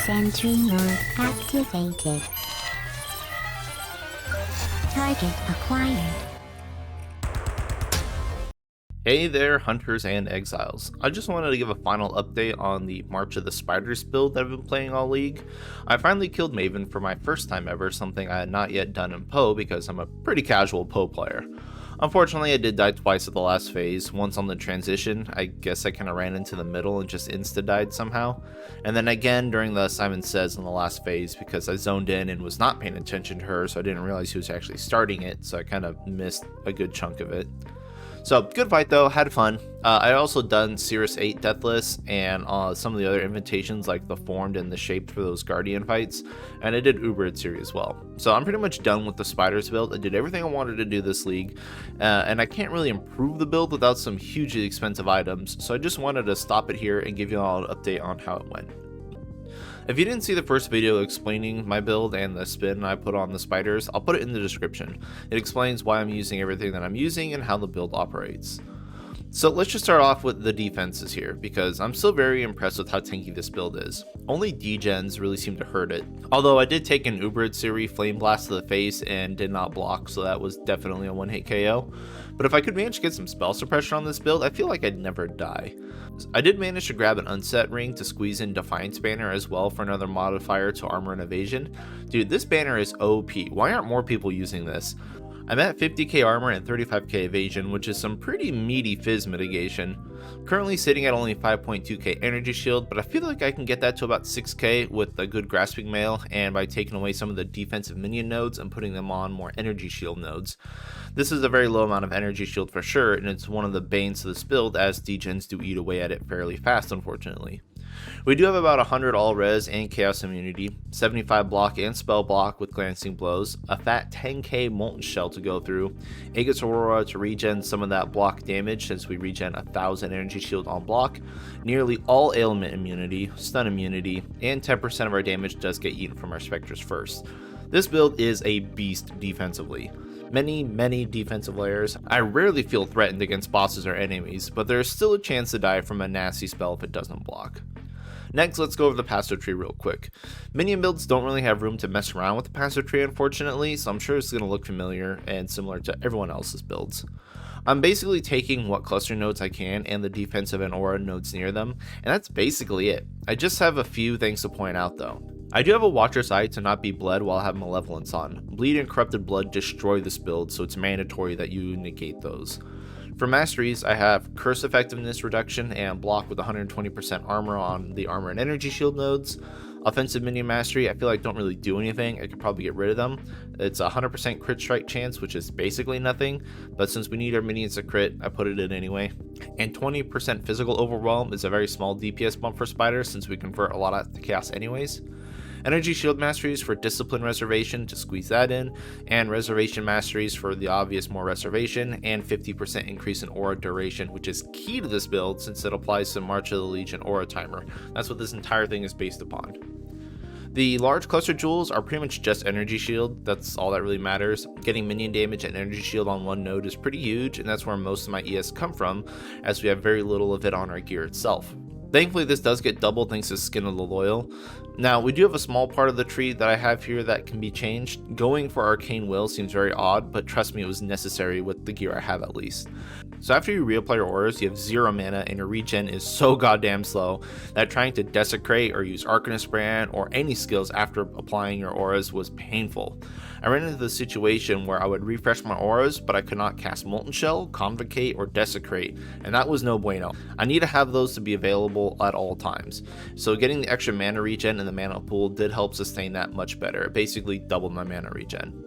Sentry mode activated. Target acquired. Hey there, hunters and exiles. I just wanted to give a final update on the March of the Spiders build that I've been playing all league. I finally killed Maven for my first time ever, something I had not yet done in Poe because I'm a pretty casual Poe player. Unfortunately, I did die twice at the last phase, once on the transition. I guess I kind of ran into the middle and just insta-died somehow. And then again during the Simon Says in the last phase because I zoned in and was not paying attention to her, so I didn't realize he was actually starting it, so I kind of missed a good chunk of it. So, good fight though, had fun. I also done Cirrus 8 Deathless and some of the other invitations like the Formed and the Shaped for those Guardian fights, and I did Uber Series as well. So I'm pretty much done with the Spiders build. I did everything I wanted to do this league, and I can't really improve the build without some hugely expensive items, so I just wanted to stop it here and give you all an update on how it went. If you didn't see the first video explaining my build and the spin I put on the spiders, I'll put it in the description. It explains why I'm using everything that I'm using and how the build operates. So let's just start off with the defenses here, because I'm still very impressed with how tanky this build is. Only degens really seem to hurt it, although I did take an Uber Series Flame Blast to the face and did not block, so that was definitely a one-hit KO. But if I could manage to get some spell suppression on this build, I feel like I'd never die. I did manage to grab an Unset Ring to squeeze in Defiance Banner as well for another modifier to armor and evasion. Dude, this banner is OP. Why aren't more people using this? I'm at 50k armor and 35k evasion, which is some pretty meaty fizz mitigation. Currently sitting at only 5.2k energy shield, but I feel like I can get that to about 6k with a good grasping mail and by taking away some of the defensive minion nodes and putting them on more energy shield nodes. This is a very low amount of energy shield for sure, and it's one of the banes of this build as degens do eat away at it fairly fast, unfortunately. We do have about 100 all res and chaos immunity, 75 block and spell block with glancing blows, a fat 10k molten shell to go through, Aegis Aurora to regen some of that block damage since we regen 1000 energy shield on block, nearly all ailment immunity, stun immunity, and 10% of our damage does get eaten from our specters first. This build is a beast defensively. Many defensive layers. I rarely feel threatened against bosses or enemies, but there is still a chance to die from a nasty spell if it doesn't block. Next, let's go over the passive tree real quick. Minion builds don't really have room to mess around with the passive tree, unfortunately, so I'm sure it's going to look familiar and similar to everyone else's builds. I'm basically taking what cluster nodes I can and the defensive and aura nodes near them, and that's basically it. I just have a few things to point out though. I do have a Watcher's Eye to not be bled while I have Malevolence on. Bleed and Corrupted Blood destroy this build, so it's mandatory that you negate those. For masteries, I have Curse Effectiveness Reduction and Block with 120% armor on the armor and energy shield nodes. Offensive Minion Mastery, I feel like don't really do anything. I could probably get rid of them. It's a 100% crit strike chance, which is basically nothing, but since we need our minions to crit, I put it in anyway. And 20% Physical Overwhelm is a very small DPS bump for spiders since we convert a lot out to chaos anyways. Energy Shield Masteries for Discipline Reservation to squeeze that in, and Reservation Masteries for the obvious more reservation, and 50% increase in aura duration, which is key to this build since it applies to March of the Legion aura timer. That's what this entire thing is based upon. The large cluster jewels are pretty much just energy shield, that's all that really matters. Getting minion damage and energy shield on one node is pretty huge, and that's where most of my ES come from, as we have very little of it on our gear itself. Thankfully this does get doubled thanks to Skin of the Loyal. Now we do have a small part of the tree that I have here that can be changed. Going for Arcane Will seems very odd, but trust me, it was necessary with the gear I have at least. So after you reapply your auras, you have 0 mana and your regen is so goddamn slow that trying to Desecrate or use Arcanist Brand or any skills after applying your auras was painful. I ran into the situation where I would refresh my auras, but I could not cast Molten Shell, Convocate, or Desecrate, and that was no bueno. I need to have those to be available at all times. So getting the extra mana regen in the mana pool did help sustain that much better. It basically doubled my mana regen.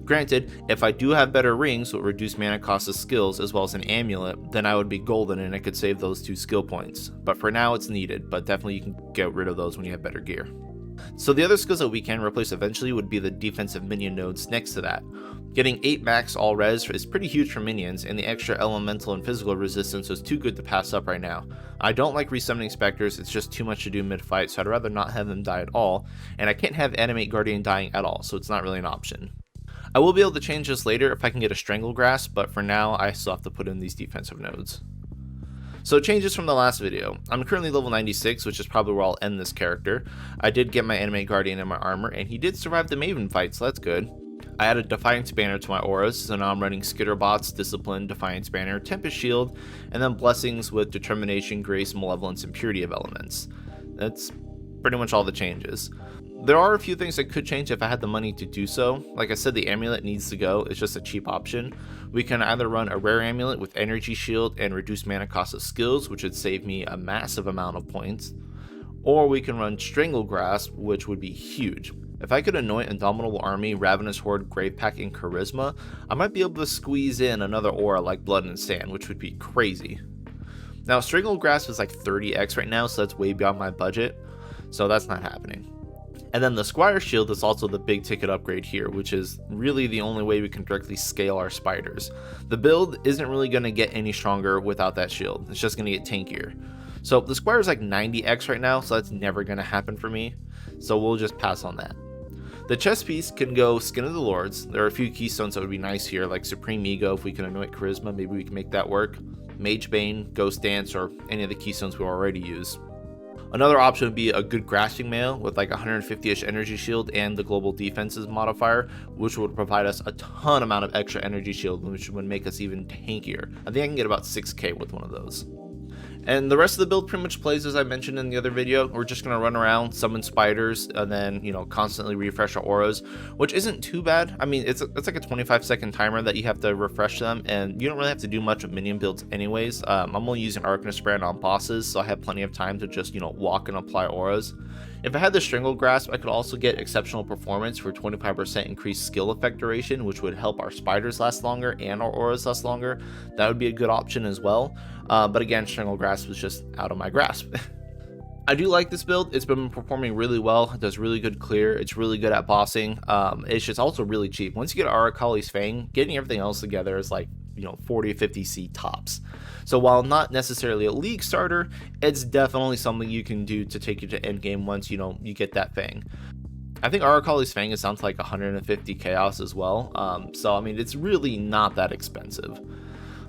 Granted, if I do have better rings with reduced mana cost of skills as well as an amulet, then I would be golden and I could save those 2 skill points. But for now it's needed, but definitely you can get rid of those when you have better gear. So the other skills that we can replace eventually would be the defensive minion nodes next to that. Getting 8 max all res is pretty huge for minions, and the extra elemental and physical resistance was too good to pass up right now. I don't like resummoning specters, it's just too much to do mid fight, so I'd rather not have them die at all, and I can't have Animate Guardian dying at all, so it's not really an option. I will be able to change this later if I can get a Strangle Grasp, but for now I still have to put in these defensive nodes. So changes from the last video. I'm currently level 96, which is probably where I'll end this character. I did get my anime guardian in my armor, and he did survive the Maven fight, so that's good. I added Defiance Banner to my auras, so now I'm running Skitterbots, Discipline, Defiance Banner, Tempest Shield, and then Blessings with Determination, Grace, Malevolence, and Purity of elements. That's pretty much all the changes. There are a few things that could change if I had the money to do so. Like I said, the amulet needs to go. It's just a cheap option. We can either run a rare amulet with energy shield and reduced mana cost of skills, which would save me a massive amount of points, or we can run Strangle Grasp, which would be huge. If I could anoint Indomitable Army, Ravenous Horde, Grave Pack, and Charisma, I might be able to squeeze in another aura like Blood and Sand, which would be crazy. Now, Strangle Grasp is like 30x right now, so that's way beyond my budget, so that's not happening. And then the Squire shield is also the big ticket upgrade here, which is really the only way we can directly scale our spiders. The build isn't really going to get any stronger without that shield. It's just going to get tankier. So the Squire is like 90x right now, so that's never going to happen for me. So we'll just pass on that. The chest piece can go Skin of the Lords. There are a few keystones that would be nice here, like Supreme Ego. If we can anoint Charisma, maybe we can make that work. Mage Bane, Ghost Dance, or any of the keystones we already use. Another option would be a good grasping mail with like 150-ish energy shield and the global defenses modifier, which would provide us a ton amount of extra energy shield, which would make us even tankier. I think I can get about 6k with one of those. And the rest of the build pretty much plays as I mentioned in the other video. We're just going to run around, summon spiders, and then, constantly refresh our auras, which isn't too bad. I mean, it's like a 25-second timer that you have to refresh them, and you don't really have to do much with minion builds anyways. I'm only using Arcanist Brand on bosses, so I have plenty of time to just, walk and apply auras. If I had the Strangle Grasp, I could also get exceptional performance for 25% increased skill effect duration, which would help our spiders last longer and our auras last longer. That would be a good option as well. But again, Strangle Grasp was just out of my grasp. I do like this build. It's been performing really well. It does really good clear. It's really good at bossing. It's just also really cheap. Once you get Aracali's Fang, getting everything else together is like 40 or 50 C tops. So while not necessarily a league starter, it's definitely something you can do to take you to endgame once you get that Fang. I think Aracali's Fang is down to like 150 chaos as well. So I mean, it's really not that expensive.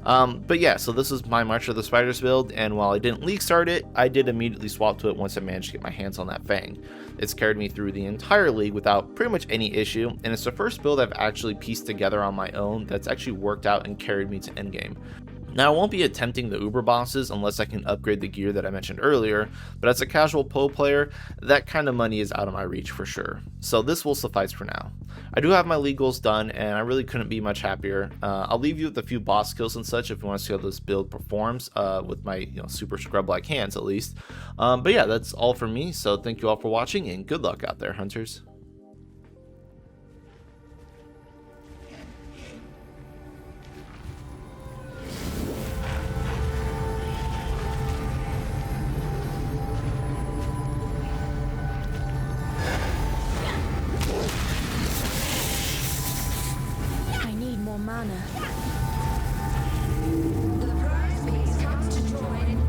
But yeah, so this is my March of the Spiders build, and while I didn't league start it, I did immediately swap to it once I managed to get my hands on that Fang. It's carried me through the entire league without pretty much any issue, and it's the first build I've actually pieced together on my own that's actually worked out and carried me to endgame. Now, I won't be attempting the Uber bosses unless I can upgrade the gear that I mentioned earlier, but as a casual PoE player, that kind of money is out of my reach for sure. So this will suffice for now. I do have my league goals done, and I really couldn't be much happier. I'll leave you with a few boss skills and such if you want to see how this build performs with my super scrub-like hands at least. But yeah, that's all for me, so thank you all for watching, and good luck out there, hunters. Mana. The prize piece comes to join.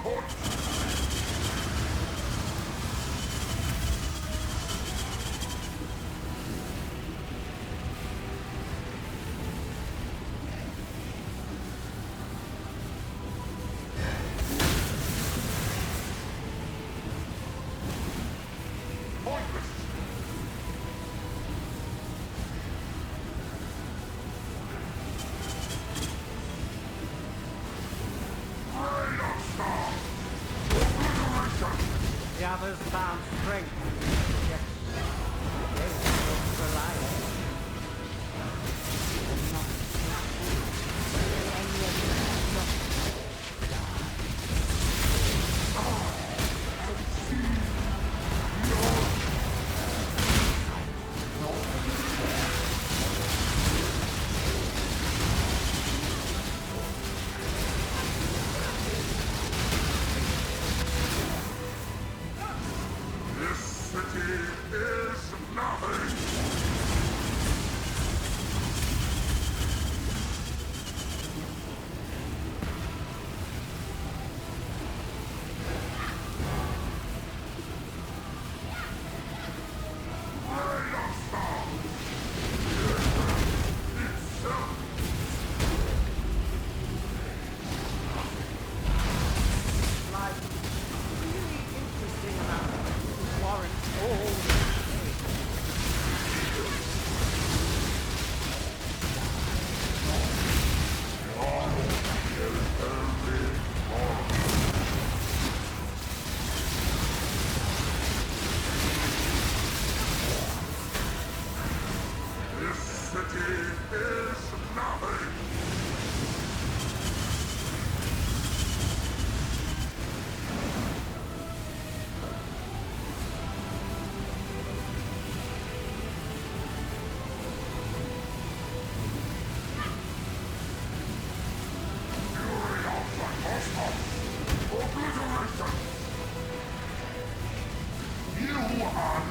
The others found strength, yet they looked reliant. This city is nothing! Like, really interesting about warrant all the This city is nothing! Fury of the cosmos! Obliteration! You are